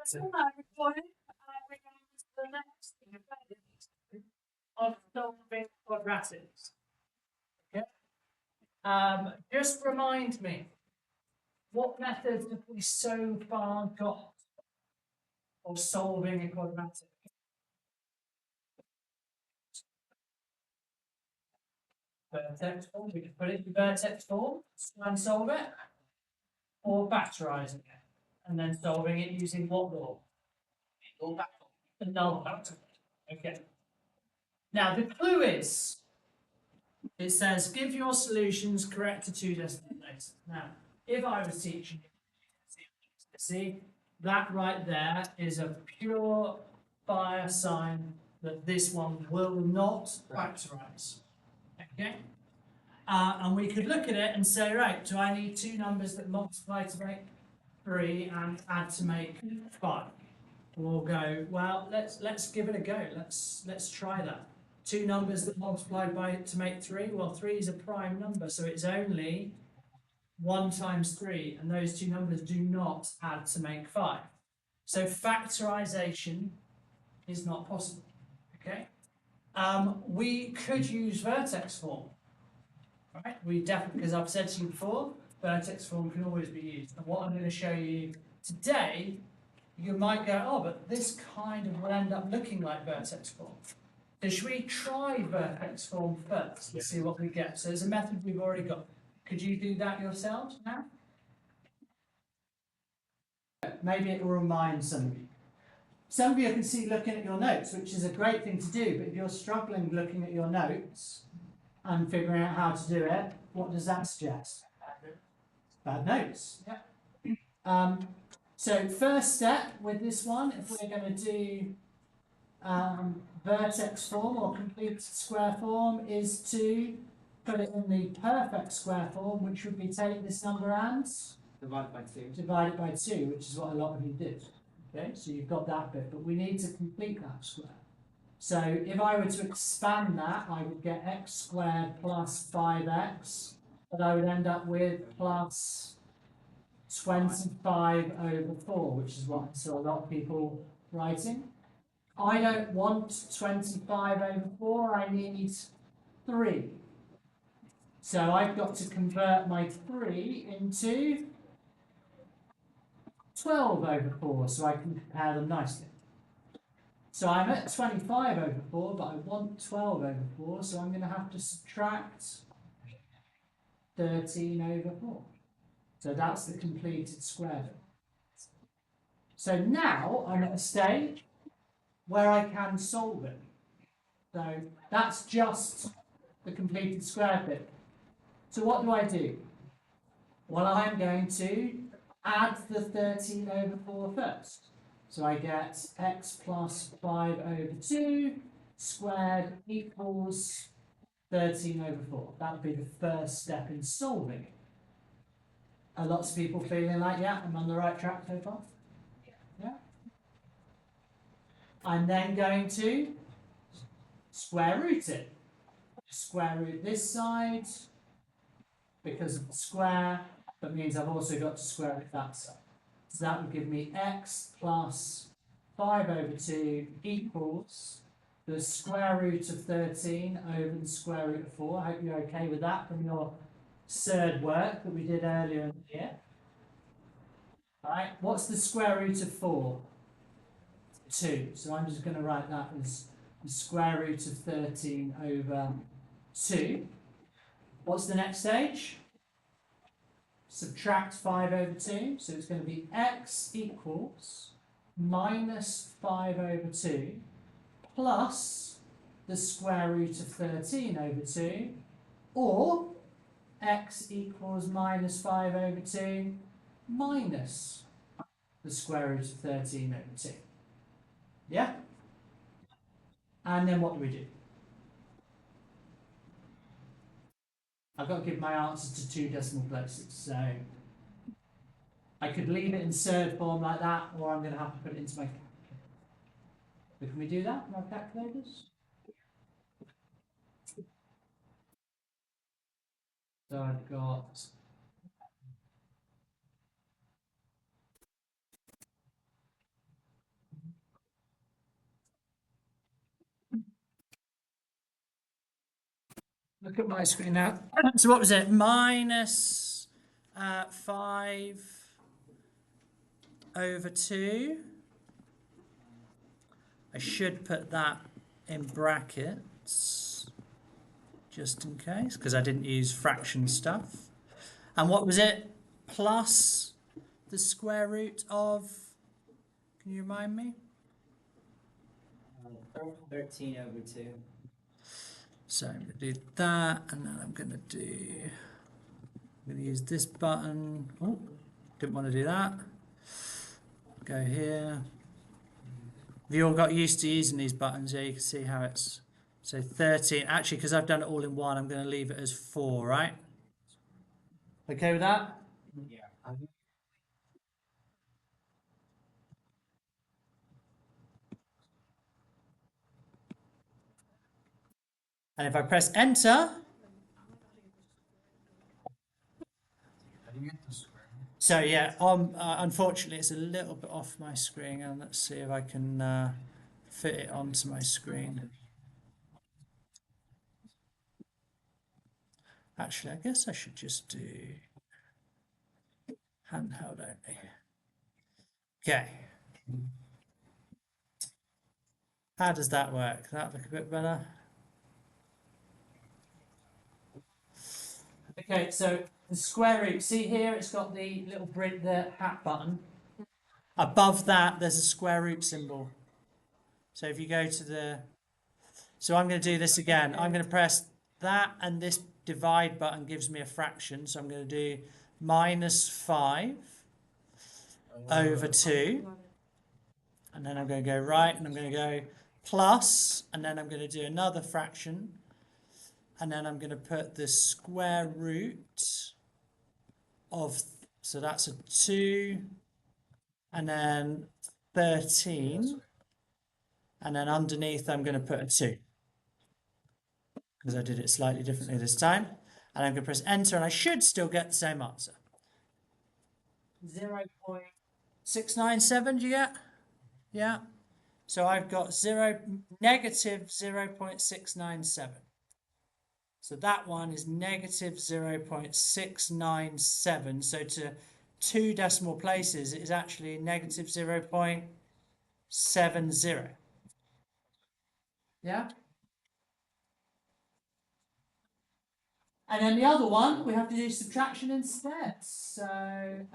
That's all I recorded. We're going to the next thing of solving quadratics. Okay. Just remind me, what methods have we so far got of solving a quadratic? Vertex form, we can put it in vertex form and solve it, or factorising it, and then solving it using what law? The null factor. Okay. Now the clue is, it says give your solutions correct to 2 decimal places. Now, if I was teaching you, see, that right there is a pure fire sign that this one will not factorise. Okay? And we could look at it and say, right, do I need 2 numbers that multiply to make 3 and add to make 5? We'll go, well, let's give it a go. Let's try that. 2 numbers that multiply by to make 3. Well, 3 is a prime number, so it's only 1 times 3, and those 2 numbers do not add to make 5. So factorisation is not possible. Okay. We could use vertex form. Right? We definitely, because I've said to you before, vertex form can always be used. And what I'm going to show you today, you might go, oh, but this kind of will end up looking like vertex form. So should we try vertex form first and see what we get? So there's a method we've already got. Could you do that yourselves now? Maybe it will remind some of you. Some of you can see looking at your notes, which is a great thing to do, but if you're struggling looking at your notes and figuring out how to do it, what does that suggest? Bad notes. Yeah. So first step with this one, if we're going to do vertex form or completed square form, is to put it in the perfect square form, which would be take this number and divide it by 2, which is what a lot of you did. Okay, so you've got that bit, but we need to complete that square. So if I were to expand that, I would get x squared plus 5x, but I would end up with plus 25 over 4, which is what I saw a lot of people writing. I don't want 25 over 4, I need 3. So I've got to convert my 3 into 12 over 4, so I can compare them nicely. So I'm at 25 over 4, but I want 12 over 4, so I'm going to have to subtract 13 over 4. So that's the completed square. So now I'm at a stage where I can solve it. So that's just the completed square bit. So what do? Well, I'm going to add the 13 over 4 first. So I get x plus 5 over 2 squared equals 13 over 4. That would be the first step in solving it. Are lots of people feeling like, yeah, I'm on the right track so far? Yeah. I'm then going to square root it. Square root this side because of the square. That means I've also got to square root that side. So that would give me x plus 5 over 2 equals the square root of 13 over the square root of 4. I hope you're okay with that from your surd work that we did earlier in the year. Right, what's the square root of 4? 2. So I'm just going to write that as the square root of 13 over 2. What's the next stage? Subtract 5 over 2, so it's going to be x equals minus 5 over 2 plus the square root of 13 over 2, or x equals minus 5 over 2 minus the square root of 13 over 2. Yeah? And then what do? I've got to give my answer to 2 decimal places, so I could leave it in surd form like that, or I'm going to have to put it into my calculator. But can we do that in our calculators? So I've got Look at my screen now. So what was it? Minus 5 over 2. I should put that in brackets, just in case, because I didn't use fraction stuff. And what was it? Plus the square root of, can you remind me? 13 over 2. So I'm going to do that, and then I'm going to use this button. Oh, didn't want to do that. Go here. Have you all got used to using these buttons? Yeah, you can see how it's, so 13. Actually, because I've done it all in one, I'm going to leave it as 4, right? Okay with that? Yeah. And if I press enter, so yeah, unfortunately it's a little bit off my screen, and let's see if I can fit it onto my screen. Actually, I guess I should just do handheld only. Okay. How does that work? That look a bit better? Okay, so the square root, see here it's got the little the hat button. Above that there's a square root symbol. So if you go to the, so I'm going to do this again. I'm going to press that, and this divide button gives me a fraction. So I'm going to do minus 5 over 2. And then I'm going to go right, and I'm going to go plus, and then I'm going to do another fraction. And then I'm going to put the square root of, so that's a 2, and then 13. And then underneath I'm going to put a 2. Because I did it slightly differently this time. And I'm going to press enter, and I should still get the same answer. 0.697, do you get? Yeah. So I've got negative 0.697. So that one is negative 0.697. So to 2 decimal places, it is actually negative 0.70. Yeah? And then the other one, we have to do subtraction instead. So,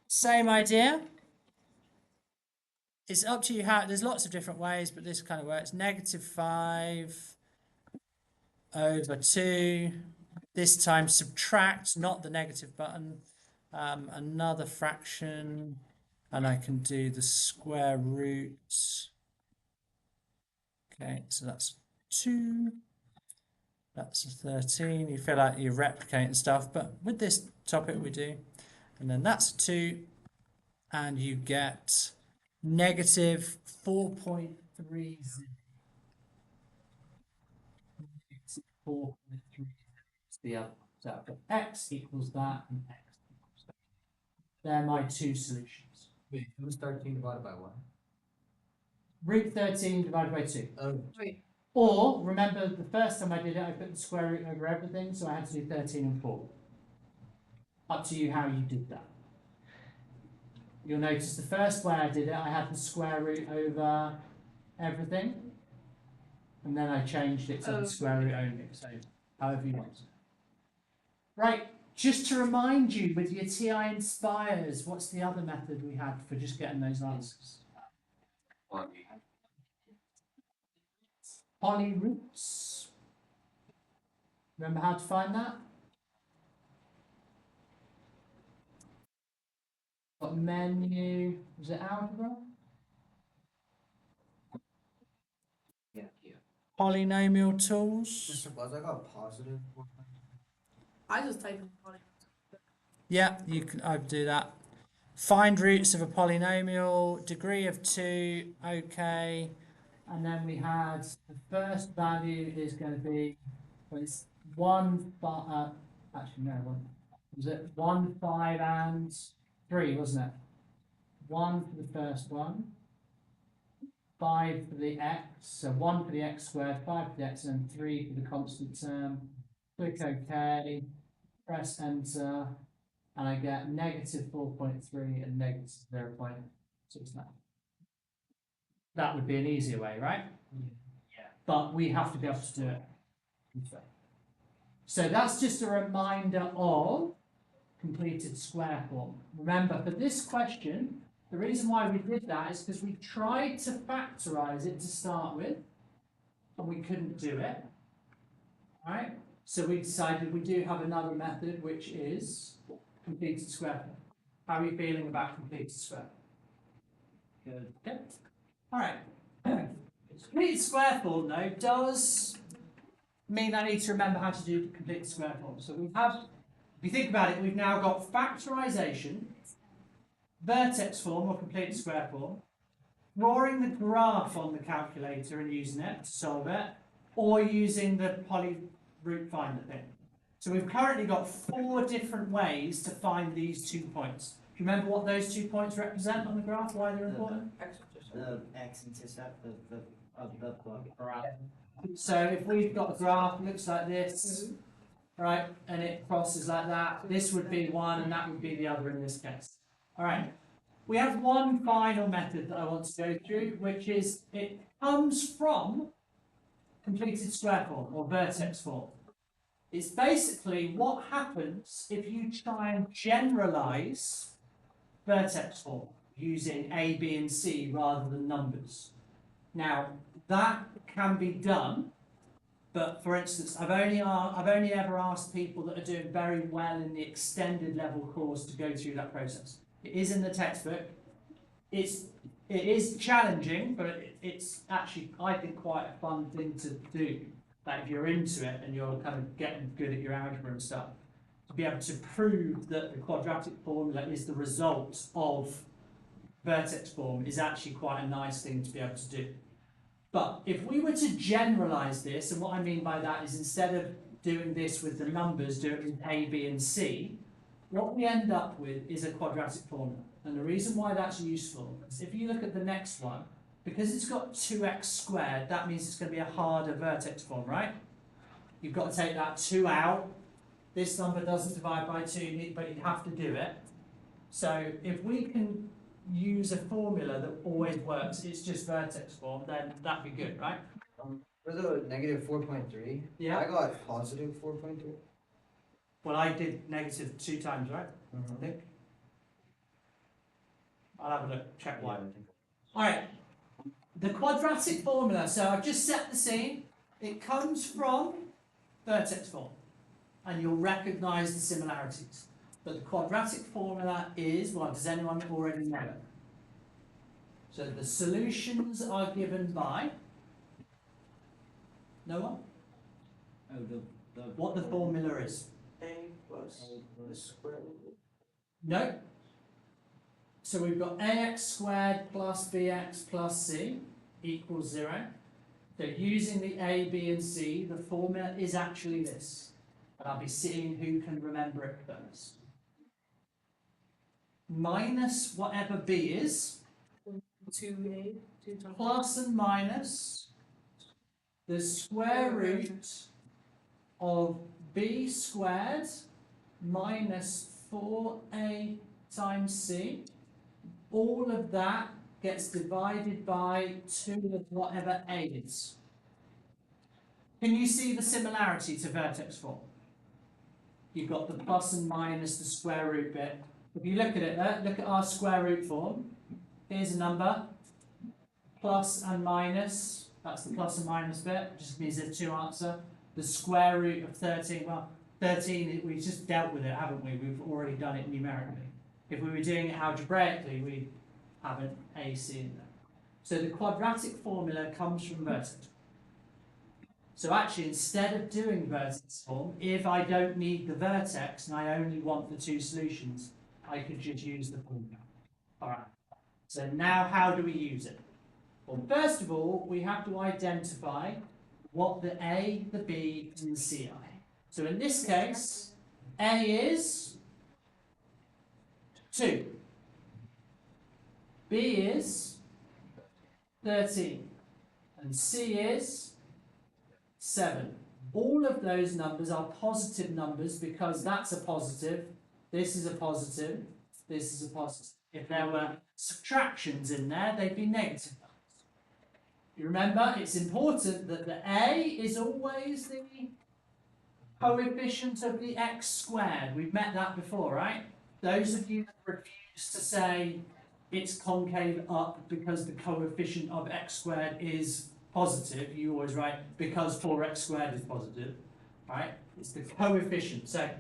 same idea. It's up to you how, there's lots of different ways, but this kind of works. Negative 5 over 2. This time subtract, not the negative button. Another fraction, and I can do the square root. Okay, so that's 2. That's a 13. You feel like you're replicating stuff, but with this topic we do. And then that's a 2, and you get negative 4.30. 4.30 is the other. So I've got x equals that, and x equals that. They're my two solutions. Wait, it was 13 divided by 1. Root 13 divided by 2. Oh. Wait. Or, remember the first time I did it, I put the square root over everything, so I had to do 13 and 4. Up to you how you did that. You'll notice the first way I did it, I had the square root over everything, and then I changed it to the square root only, so however you want. Right, just to remind you, with your TI Inspires, what's the other method we had for just getting those answers? Polyroots. Remember how to find that? Got menu, was it algebra? Yeah. Polynomial tools. Mr. Buzz, I got positive. I just typed in poly. Yeah, you can. I do that. Find roots of a polynomial. Degree of 2. Okay. And then we had the first value is going to be, well, it's 1, actually no, one. Was it 1, 5 and 3, wasn't it? 1 for the first one. 5 for the x, so 1 for the x squared, 5 for the x, and 3 for the constant term. Click OK, press enter, and I get negative 4.3 and negative 0.69. That would be an easier way, right? Yeah. But we have to be able to do it. So that's just a reminder of completed square form. Remember, for this question, the reason why we did that is because we tried to factorize it to start with, and we couldn't do it. Right? So we decided we do have another method, which is completed square form. How are you feeling about completed square form? Good. Okay. All right. Completed square form, though, does mean I need to remember how to do completed square form. So we have, if you think about it, we've now got factorization, vertex form or completed square form, drawing the graph on the calculator and using it to solve it, or using the polyroot finder thing. So we've currently got 4 different ways to find these 2 points. Do you remember what those 2 points represent on the graph, why they're important? The x-intercept of the graph. So if we've got a graph that looks like this, right, and it crosses like that, this would be one and that would be the other in this case. All right. We have one final method that I want to go through, which is it comes from completed square form or vertex form. It's basically what happens if you try and generalize vertex form using A, B, and C rather than numbers. Now, that can be done, but for instance, I've only ever asked people that are doing very well in the extended level course to go through that process. It is in the textbook. It is challenging, but it's actually, I think, quite a fun thing to do. Like if you're into it and you're kind of getting good at your algebra and stuff, to be able to prove that the quadratic formula is the result of vertex form is actually quite a nice thing to be able to do. But if we were to generalize this, and what I mean by that is instead of doing this with the numbers, do it with A, B, and C, what we end up with is a quadratic formula. And the reason why that's useful is if you look at the next one, because it's got 2x squared, that means it's going to be a harder vertex form, right? You've got to take that 2 out. This number doesn't divide by 2, but you have to do it. So if we can use a formula that always works, it's just vertex form, then that'd be good, right? For the negative 4.3, Yeah. I got positive 4.3. Well, I did negative 2 times, right? I think. I'll have a look, check why. Alright, the quadratic formula, so I've just set the scene. It comes from vertex form, and you'll recognise the similarities. But the quadratic formula is, well, does anyone already know it? So the solutions are given by, no one? Oh, What the formula is? A plus the square root. No. So we've got ax squared plus bx plus c equals 0. So using the a, b, and c, the formula is actually this. And I'll be seeing who can remember it first. Minus whatever b is, 2A, 2 times. plus and minus the square root of b squared minus 4a times c. All of that gets divided by 2 of whatever a is. Can you see the similarity to vertex form? You've got the plus and minus the square root bit. If you look at it there, look at our square root form. Here's a number, plus and minus, that's the plus and minus bit, just means there's 2 answers. The square root of 13, well, 13, we've just dealt with it, haven't we? We've already done it numerically. If we were doing it algebraically, we'd have an AC in there. So the quadratic formula comes from vertex. So actually, instead of doing vertex form, if I don't need the vertex and I only want the 2 solutions, I could just use the formula. All right. So now how do we use it? Well, first of all, we have to identify what the A, the B, and the C are. So in this case, A is 2. B is 13. And C is 7. All of those numbers are positive numbers because that's a positive, this is a positive, this is a positive. If there were subtractions in there, they'd be negative numbers. You remember, it's important that the A is always the coefficient of the x squared. We've met that before, right? Those of you that refuse to say it's concave up because the coefficient of x squared is positive, you always write because 4x squared is positive, right? It's the coefficient. So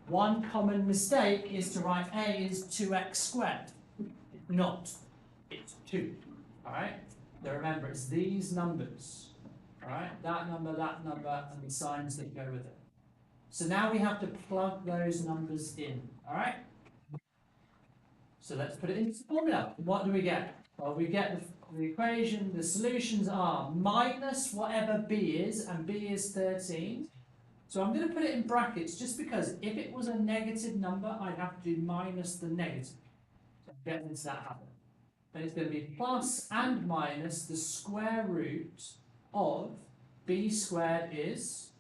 one common mistake is to write A is 2x squared. It's not. It's 2, all right? Now remember, it's these numbers, all right? That number, and the signs that go with it. So now we have to plug those numbers in, all right? So let's put it into the formula. What do we get? Well, we get the equation, the solutions are minus whatever b is, and b is 13. So I'm going to put it in brackets just because if it was a negative number, I'd have to do minus the negative. So I'm getting into that habit. Then it's going to be plus and minus the square root of b squared is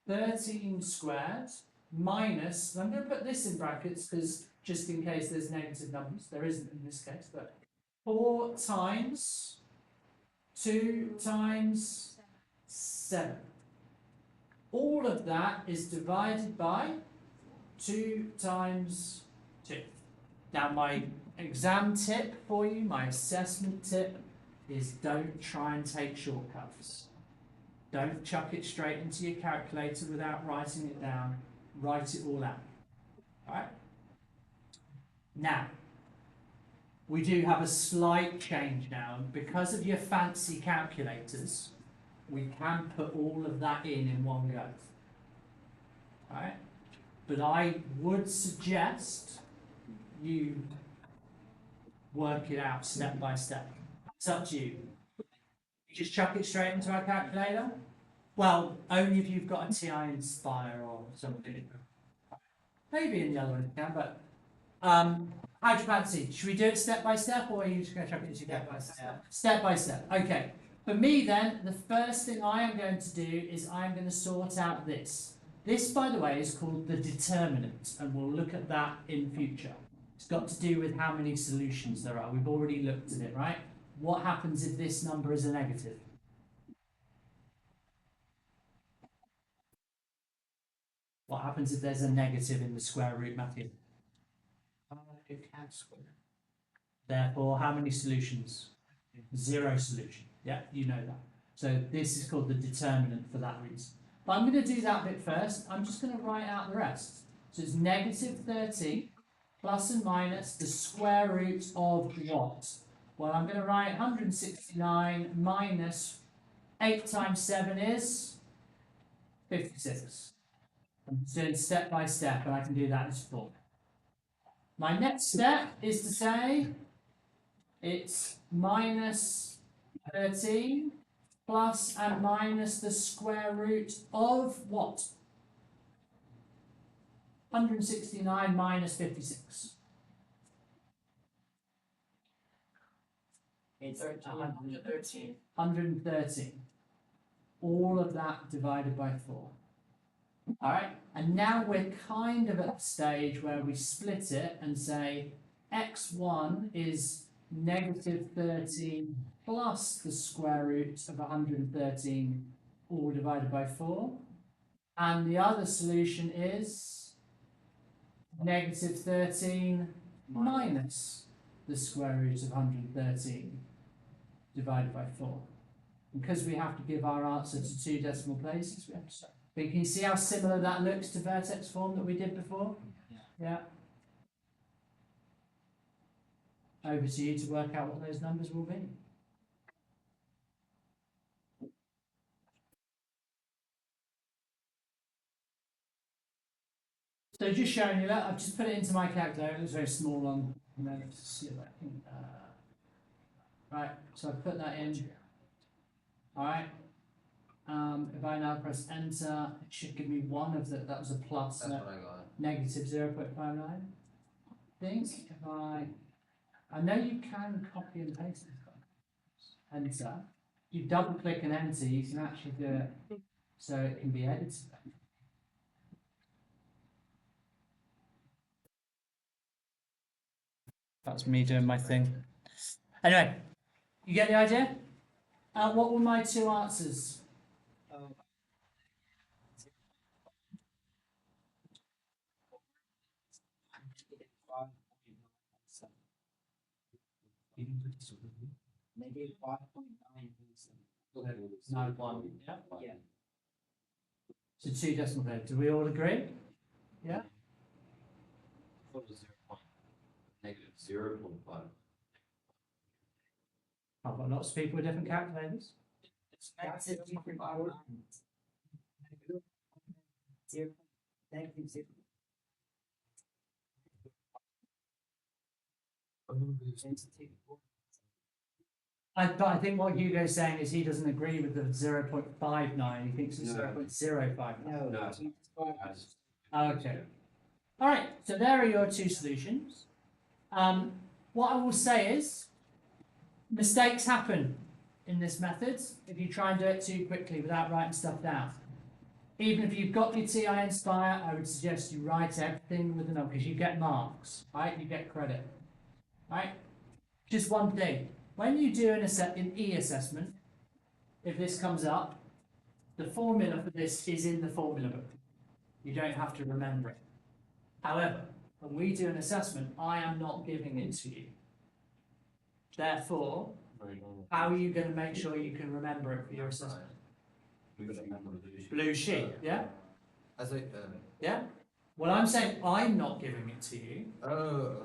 13 squared minus, and I'm going to put this in brackets because just in case there's negative numbers, there isn't in this case, but 4 times 2 times 7. All of that is divided by 2 times 2. Now my exam tip for you, my assessment tip, is don't try and take shortcuts. Don't chuck it straight into your calculator without writing it down. Write it all out. Alright? Now, we do have a slight change now. Because of your fancy calculators, we can put all of that in one go. Alright? But I would suggest you work it out step by step. It's up to you. You just chuck it straight into our calculator? Well, only if you've got a TI Inspire or something. Maybe in the other one you can, but how do you fancy? Should we do it step by step, or are you just going to chuck it into step by step? Step by step. Okay. For me, then, the first thing I am going to do is I'm going to sort out this. This, by the way, is called the determinant, and we'll look at that in future. It's got to do with how many solutions there are. We've already looked at it, right? What happens if this number is a negative? What happens if there's a negative in the square root, Matthew? It can't square. Therefore, how many solutions? 0 solution. Yeah, you know that. So this is called the determinant for that reason. But I'm going to do that bit first. I'm just going to write out the rest. So it's negative 30 plus and minus the square root of what? Well, I'm going to write 169 minus 8 times 7 is 56. I'm just doing step by step, and I can do that as 4. My next step is to say it's minus 13 plus and minus the square root of what? 169 minus 56. It's 113. 113. All of that divided by 4. Alright, and now we're kind of at the stage where we split it and say x1 is negative 13 plus the square root of 113 all divided by 4. And the other solution is negative 13 minus the square root of 113 divided by 4. Because we have to give our answer to 2 decimal places, we have to start. But can you see how similar that looks to vertex form that we did before? Yeah. Over to you to work out what those numbers will be. So just showing you that, I've just put it into my calculator. It's very small on, let's see if I can, right, so I've put that in. Alright. If I now press enter, it should give me one of the, that was a plus. That's what I got. Negative 0.59. I think if I know you can copy and paste this. enter, you double click and enter, you can actually do it so it can be edited. That's me doing my thing. Anyway, you get the idea? What were my two answers? Maybe 5.9. 9.1. Yeah. Yeah. So 2 decimal places. Do we all agree? Yeah. -0.5. I've got lots of people with different calculators. That's a different word. Zero. Negative zero. But I think what Hugo's saying is he doesn't agree with the 0.59. He thinks it's No. 0.059. No. No. Okay. All right. So there are your two solutions. What I will say is, mistakes happen in this method if you try and do it too quickly without writing stuff down. Even if you've got your TI Inspire, I would suggest you write everything with a number because you get marks, right? You get credit, right? Just one thing. When you do an e-assessment, if this comes up, the formula for this is in the formula book. You don't have to remember it. However, when we do an assessment, I am not giving it to you. Therefore, how are you going to make sure you can remember it for your assessment? Blue sheet, yeah? As I, Yeah? Well, I'm saying I'm not giving it to you.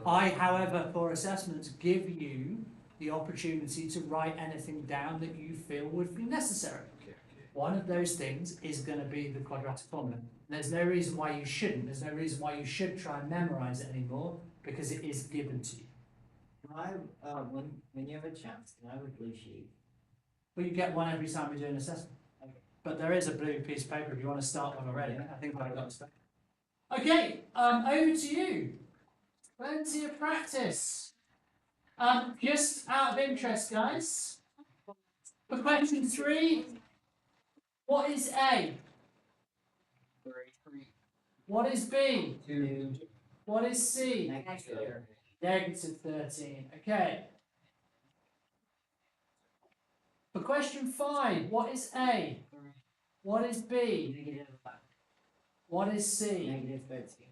I, however, for assessments, give you the opportunity to write anything down that you feel would be necessary. One of those things is going to be the quadratic formula. There's no reason why you shouldn't. There's no reason why you should try and memorize it anymore because it is given to you. Can I, when you have a chance, can I have a blue sheet? Well, you get one every time we do an assessment. But there is a blue piece of paper if you want to start one already. I think I've got to. Okay, over to you. Plenty of practice. Just out of interest, guys. For question 3, what is A? What is B? 2. What is C? Negative. Negative 13. Okay. For question 5, what is A? What is B? Negative 5. What is C? Negative 13.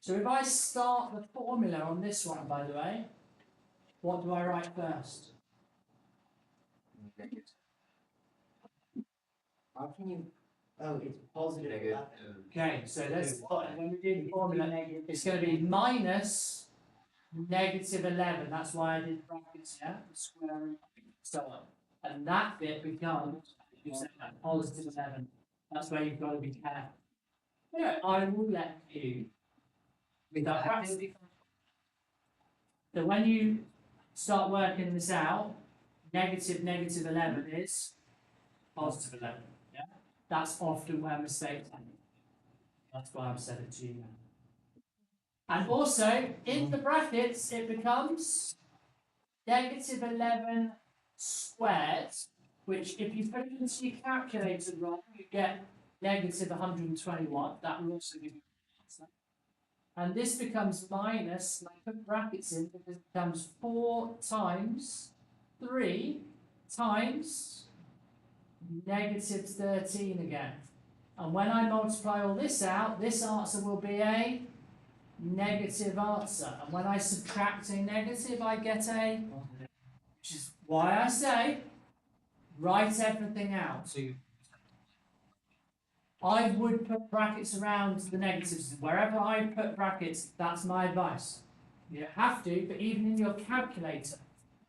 So if I start the formula on this one, by the way, what do I write first? How can you? Oh, it's positive. Negative. Okay, so let's, when we do the formula, it's going to be minus negative 11. That's why I did brackets, yeah? Square root, so on. And that bit becomes, you said that, positive 11. That's where you've got to be careful. Yeah, I will let you, with that practice. So when you start working this out, negative 11 is positive 11. Yeah? That's often where mistakes happen. That's why I've said it to you now. And also, in the brackets, it becomes negative 11 squared, which if you put it into your calculator wrong, you get negative 121. That will also give you an answer. And this becomes minus, and I put brackets in because it becomes 4 times 3 times negative 13 again. And when I multiply all this out, this answer will be a negative answer. And when I subtract a negative, I get a, which is why I say, write everything out. so you, I would put brackets around the negatives. Wherever I put brackets, that's my advice. You don't have to, but even in your calculator,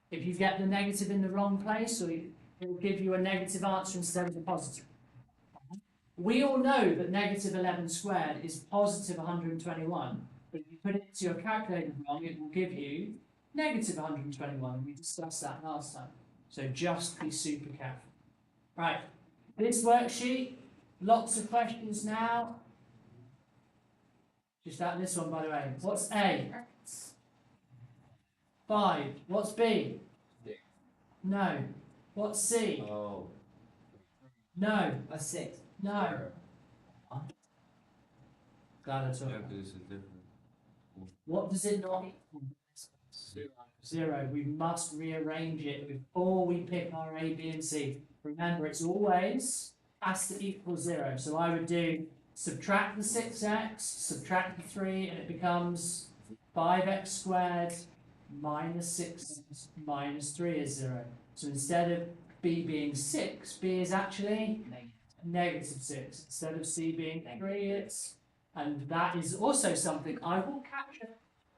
if you get the negative in the wrong place, or it will give you a negative answer instead of a positive. We all know that negative 11 squared is positive 121, but if you put it into your calculator wrong, it will give you negative 121. We discussed that last time. So just be super careful. Right, this worksheet, lots of questions now. Just out this one, by the way. What's A? 5. What's B? 6. No. What's C? Oh. No, A 6. no. Glad I took Yeah, that. because it's different. What does it not equal? Zero. We must rearrange it before we pick our A, B, and C. Remember, it's always has to equal 0. So I would do subtract the 6x, subtract the 3, and it becomes 5x squared minus 6 minus 3 is 0. So instead of B being 6, B is actually negative 6. Instead of C being 3, it's... And that is also something I will capture.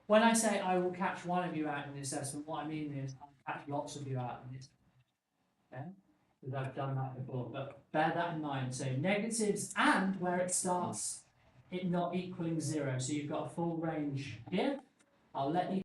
When I say I will catch one of you out in the assessment, what I mean is I'll catch lots of you out in this. Okay? Because I've done that before, but bear that in mind. So negatives and where it starts, it not equaling 0. So you've got a full range here. I'll let you